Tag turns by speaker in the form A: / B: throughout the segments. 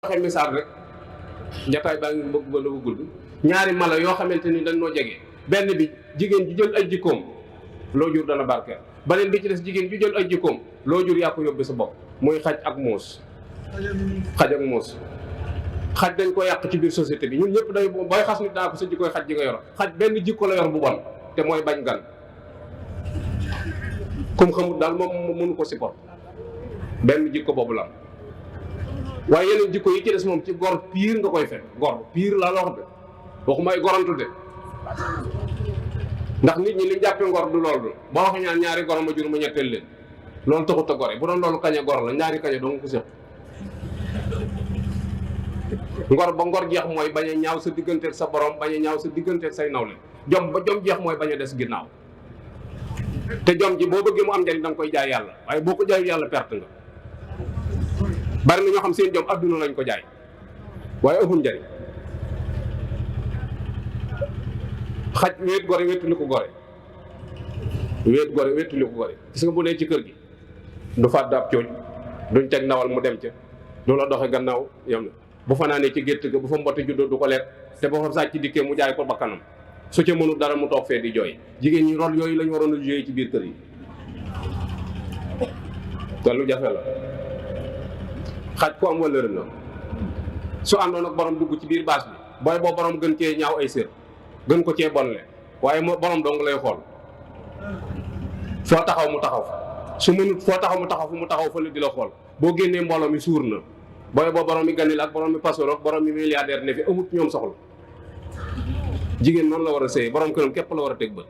A: waxe misaal rek jataay baa ngi bëgg ba la gudd ñaari mala yoo xamante ni dañ noo jege benn bi jigéen ju jël ay jikkoom loo jur dana barkeel beneen bi ci des jigéen ju jël ay jikkoom loo jur yaa ko yóbbe sa bopp muy xaj ak muus. xaj ak muus xaj dañ ko yàq ci biir société bi ñun ñëpp day booy xas nit daa ko sa jikkoy xaj ji nga yor xaj benn jikko la yor bu bon te mooy bañ gan comme xamut daal moom mënu ko support benn jikko boobu la waaye yeneen jikko yi ci des moom ci gor piir nga koy fekk gor piir laa la wax de waxuma ay gorantu de ndax nit ñi li jàppe ngor du loolu boo wax ñaan ñaari gor ma jur ma ñetteel leen loolu taxut a gore bu doon loolu kañe gor la ñaari kañe doo nga ko séq ngor ba ngor jeex mooy bañ a ñaaw sa digganteeg sa borom bañ a ñaaw sa digganteeg say nawle jom ba jom jeex mooy bañ a des ginnaaw te jom ji boo bëggee mu am njariñ da nga koy jaay yàlla waaye boo ko jaayul yàlla perte nga bari na ñoo xam seen jom adduna lañ ko jaay waaye ëppul njariñ xaj wéet gore wéetuli ko gore wéet gore wéetuli ko gore gis nga bu nee ci kër gi du fàdd ab cooj duñ teg ndawal mu dem ca du la doxe gannaaw yam na bu fanaanee ci gétt ga bu fa mbotti juddoo du ko lekk te boo fa sàcc dikkee mu jaay ko bakkanam su ca mënul dara mu toog fee di jooy jigéen ñi rôle yooyu lañ waroon a jouer ci biir kër yi te lu jafe la xaj ku am wëllëre la su àndoon ak borom dugg ci biir baas bi booy boo borom gën cee ñaaw ay sér gën ko cee bonle waaye borom dong lay xool foo taxaw mu taxaw fa su mënut foo taxaw mu taxaw fu mu taxaw fa la di la xool boo génnee mbooloo mi suur na booy boo borom mi ganil ak borom mi pastor ak borom mi milliardaire ne fi amut ñoom soxla jigéen noonu la war a sëy borom këram képp la war a teg bët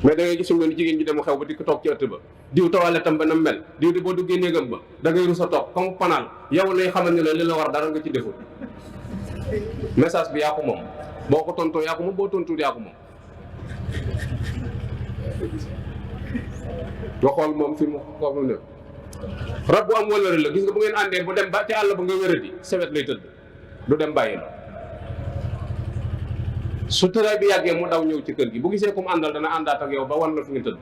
A: mais da ngay gis ni jigéen ñi dem xew ba dikk toog ci ëtt ba diw toilettam ba na mel diw di boo duggee néegam ba da ngay rus a toog comme panaal yow lay xamal ne la li la war dara nga ci deful message bi yaa ko moom boo ko tontoo yaa ko moom boo tontuwul yaa ko moom nga xool moom fi mu foofu ne rab bu am wëllëre la gis nga bu ngeen àndee bu dem ba ci àll ba nga wéradi sewet lay tëdd du dem bàyyi la su tëraay bi yàggee mu daw ñëw ci kër gi bu gisee comme àndal dana àndaat ak yow ba wan la fi nga tëdd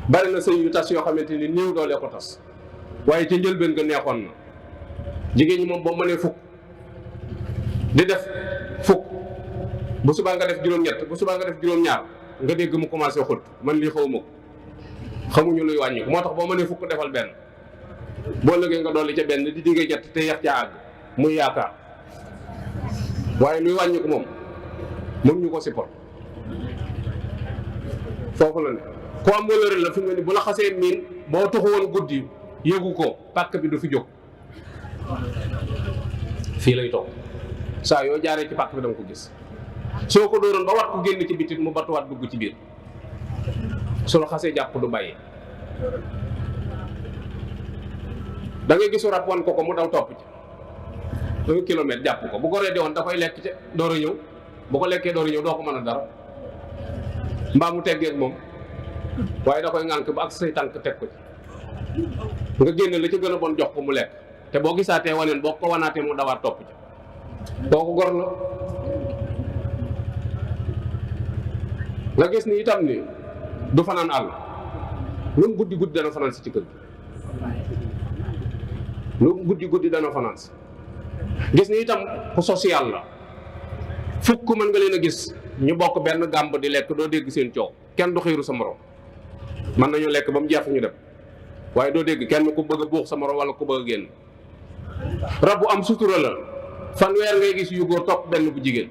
A: bari na sëy yu tas yoo xamante ni néew doole ko tas waaye ci njëlbeen nga neexoon na jigéen ñi moom boo mënee fukk di def fukk bu subaa nga def juróom-ñett bu subaa nga def juróom-ñaar nga dégg mu commencé xut man lii xawma ko xamuñu luy wàññi ko moo tax boo mënee fukk defal benn boo lëgee nga dolli ca benn di diggee ñett te yeex ca àgg muy yaakaar waaye luy wàññi ko moom ñu ko support foofu la ne ku am wëllëre la fi mu ne bu la xasee miin boo tuxu woon guddi yëgu ko pàkk bi du fi jóg fii lay toog saa yoo jaaree ci pàkk bi da nga ko gis soo ko dóoroon ba wat ko génn ci bitit mu battuwaat dugg ci biir su la xasee jàpp du bàyyi da ngay gisu rab wan ko mu daw topp ci 1 kilomètre jàpp ko bu goree de woon da koy lekk ca door a ñëw bu ko lekkee door a ñëw doo ko mën a dara mbaa mu teggee ak moom waaye da koy ŋànk ba ak say tànk teg ko ci nga génne la ci gën a bon jox ko mu lekk te boo gisaatee waneen boo ko wanaatee mu dawaat topp ci kooku gor la nga gis ni itam ni du fanaan àll lu mu guddi guddi dana fanaan si ci kër gi lu mu guddi guddi dana fanaan si gis ni itam ku social la fukk mën nga leen a gis ñu bokk benn gàmb di lekk doo dégg seen coow kenn du xiiru sa morom mën nañu lekk ba mu jeex ñu dem waaye doo dégg kenn ku bëgg a buux sa morom wala ku bëgg a génn rab bu am sutura la fanweer ngay gis yu góor topp benn bu jigéen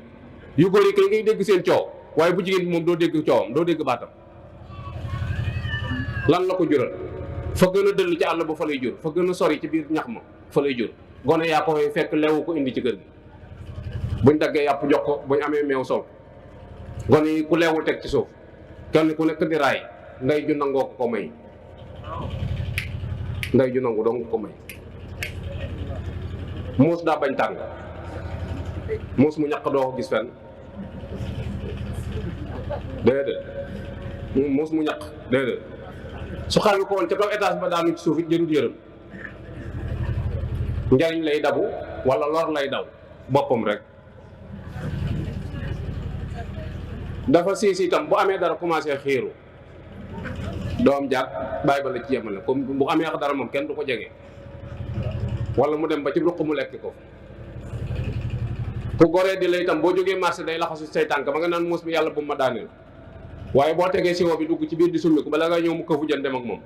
A: yu góor yi kay ngay dégg seen coow waaye bu jigéen bi moom doo dégg coowam doo dégg baatam lan la ko jural fa gën a dëll ci àll ba fa lay jur fa gën a sori ci biir ñax ma fa lay jur gone yaa ko fekk lewu ko indi ci kër gi buñ daggee yàpp jox ko buñ amee meew sol gone yi ku leewul teg ci suuf kenn ku nekk di raay nday ju nangoo ko may nday ju nangu dong ko may muus daa bañ tàng muus mu ñaq doo ko gis fenn déedéet muus mu ñaq déedéet su xawi ko woon ca kaw étage ba daanu ci suuf it jërut yërëm njariñ lay dabu wala lor lay daw boppam rek dafa siis itam bu amee dara commencé xiiru doom jàpp bàyyi ba la ci yemale comme bu amee dara moom kenn du ko jege wala mu dem ba ci ruq mu lekk ko. ku goree di la itam boo jógee marché day laxasu say tànk ba nga naan muus bi yàlla bu ma daaneel waaye boo tegee siwo bi dugg ci biir di summiku bala nga ñëw mu këfu jën dem ak moom.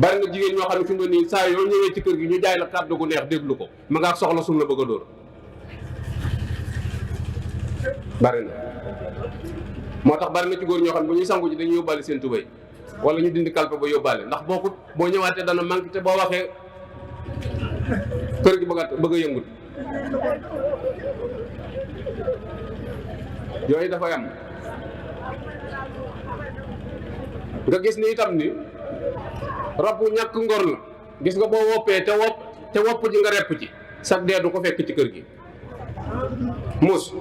A: bari nga jigéen ñoo xam ne fi mu ne nii saa yoo ñëwee ci kër gi ñu jaay la kàddu gu neex déglu ko ma nga soxla sum la bëgg a dóor. bari na moo tax bari na ci góor ñoo xam ne bu ñuy sangu ji dañuy yóbbaale seen tubéy wala ñu dindi kalpe ba yóbbaale ndax boo ñëwaatee dana manqué te boo waxee kër gi bëgg a yëngut. yooyu dafay am nga gis ni itam ni rabu ñàkk ngor la. gis nga boo woppee te wopp ji nga repp ci sax dee du ko fekk ci kër gi. muus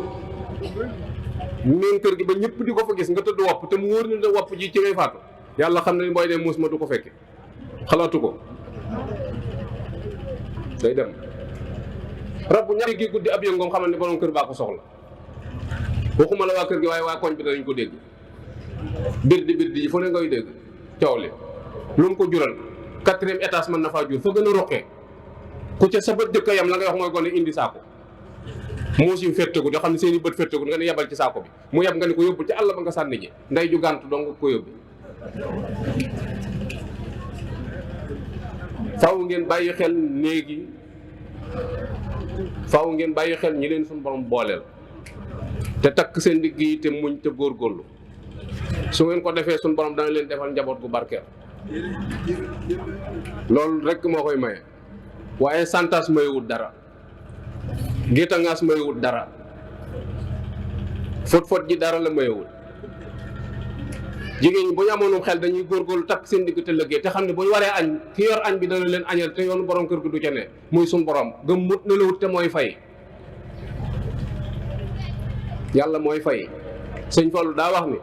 A: miin kër gi ba ñëpp di ko fa gis nga tëdd wopp te mu wóor ni la wopp ji ci ngay faatu yàlla xam ne booy dee muus ma du ko fekke xalaatu ko day dem. rab bu ñaari gi guddi ab yëngoom xamal ne borom kër baa ko soxla waxuma la waa kër gi waaye waa koñ bi danañ ko dégg. birdi yi fu ne ngay dégg coow li lu mu ko jural 4e étage mën na faa jur fa gën a roqee ku ca sa bët dëkk yam la ngay wax mooy gone indi saako muus yu fetteku yoo xam ne seen i bët fetteku nga ne yebal ci saako bi mu yeb nga ne ko yóbbu ci àll ba nga sànni ji nday ju gànt dong nga ko yóbbu. faaw ngeen bàyyi xel néegi faaw ngeen bàyyi xel ñi leen suñu borom booleel te takk seen digg yi te muñ te góorgóorlu su ngeen ko defee suñu borom dana leen defal njaboot gu barkeel loolu rek moo koy maye waaye santas mayewut dara gétangaas mayewut dara fot ji dara la mayewut. jigéen ñi bu ñu amoonum xel dañuy góorgóorlu takk seen digg te liggéey te xam ne bu ñu waree añ ki yor añ bi dana leen añal te yoonu borom kër gi du ca ne muy suñ borom gëm mut na la wut te mooy fay. yàlla mooy fay. sëñ Fallu daa wax ni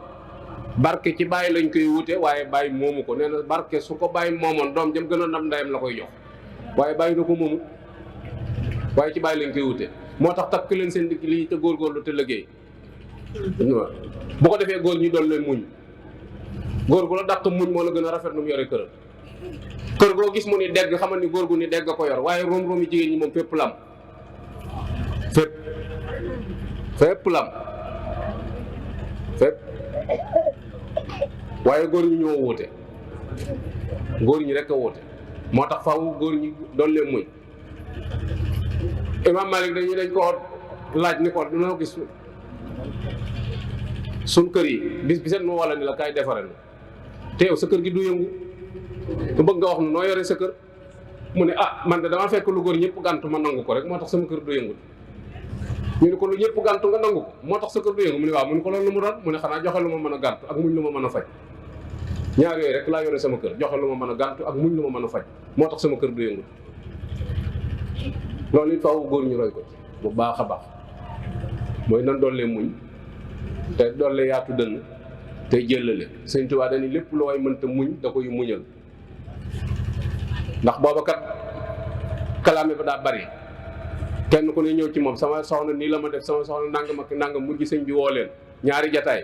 A: barke ci bàyyi lañ koy wute waaye bàyyi moomu ko nee na barke su ko bàyyi moomoon doom jëm gën a nam ndeyam la koy jox waaye bàyyi da ko moomu waaye ci bàyyi lañ koy wute moo tax takk leen seen digg lii te góorgóorlu te liggéey bu ko defee góor ñi doon leen muñ. góor gu la dàq muñ moo la gën a rafet nu mu yore këram kër goo gis mu ni degg xamal ni góor gu ni degg ko yor waaye room yi jigéen ñi moom fépp lam fépp lam fépp waaye góor ñi ñoo wóote góor ñi rek a wóote moo tax faaw góor ñi doon leen muñ. Imam Malik dañ ko laaj ni ko dina gis suñ kër yi bis bi seen moo walla ni la kaay defare na te yow sa kër gi du yëngu ku bëgg nga wax nu noo yore sa kër mu ne man de dama fekk lu góor ñëpp gàntu ma nangu ko rek moo tax sama kër du yëngu. ñu ne ko lu ñëpp gàntu nga nangu ko moo tax sa kër du yëngu mu ne waaw mu ne ko loolu lu mu doon mu ne xanaa joxe lu ma mën a gàntu ak muñ lu ma mën a faj ñaar yooyu rek laa yore sama kër joxe lu ma mën a gàntu ak muñ lu ma mën a faj moo tax sama kër du yëngu. loolu it faaw góor ñu roy ko bu baax a baax mooy nan doole muñ te doole yaatu dënn tey jëllale. Sëñ Tuubaa dañu lépp lu way mënta muñ da koy muñal ndax booba kat kalaame ba daa bari kenn ku ne ñëw ci moom sama soxna nii la ma def sama soxna nangam ak nangam mujj sëñ bi woo leen ñaari jataay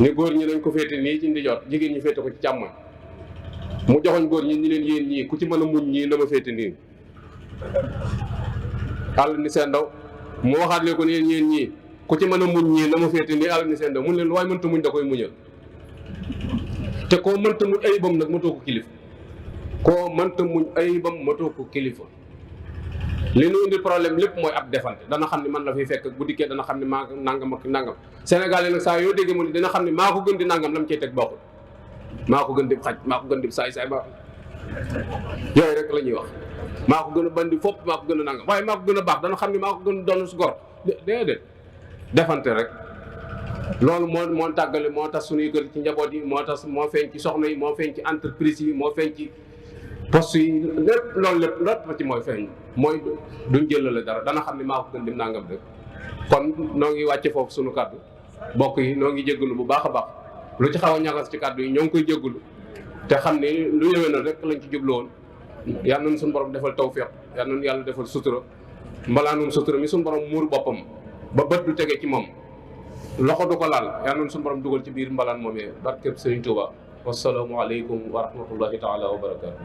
A: ni góor ñi nañ ko féete nii ci ndijoor jigéen ñi féete ko ci càmmoñ mu joxoñ góor ñi leen yéen ñii ku ci mën a muñ ñii na ma féete nii àll ni seen ndaw mu waxaat leen ko ni yéen ñii ku ci mën a muñ ñii na ma féete nii àll ni seen ndaw mun leen lu waay mënta muñ da koy muñal te koo mënta muñ ayibam nag matoo ko kilifa koo mënta muñ ayibam matoo ko kilifa. li nu indi problème lépp mooy ab defante dana xam ne man la fiy fekk bu dikkee dana xam ne maa nangam ak nangam Sénégal yi nag saa yoo déggee mu ne dina xam ne maa ko gën di nangam lam cey teg bokkul maa ko gën di xaj maa ko gën di saay ba yooyu rek la ñuy wax maa ko gën a bandi fopp maa ko gën a nangam waaye maa ko gën a baax dana xam ne maa ko gën a doon su gor déedéet defante rek loolu moo tàggale moo tax suñuy kër ci njaboot yi moo tax moo feeñ ci soxna yi moo feeñ ci entreprise yi moo feeñ ci poste yi lépp loolu lépp ci mooy feeñ mooy duñ jëlale dara dana xam ne maa ko gën dim nangam rek. kon noo ngi wàcce foofu suñu kàddu bokk yi noo ngi jégalu bu baax a baax lu ci xaw a ñagas ci kàddu yi ñoo ngi koy jégalu te xam ne lu yëwee rek lañ ci jublu woon yal nañu suñu borom defal tawfiq yal nañu yàlla defal sutura mbalaanum sutura mi suñu borom muur boppam ba bët du tege ci moom loxo du ko laal yal nañu suñu borom dugal ci biir mbalaan moomee barkeb Sëriñ Tuuba wassalaamu aleykum wa rahmatullahi taala wa barakaatu.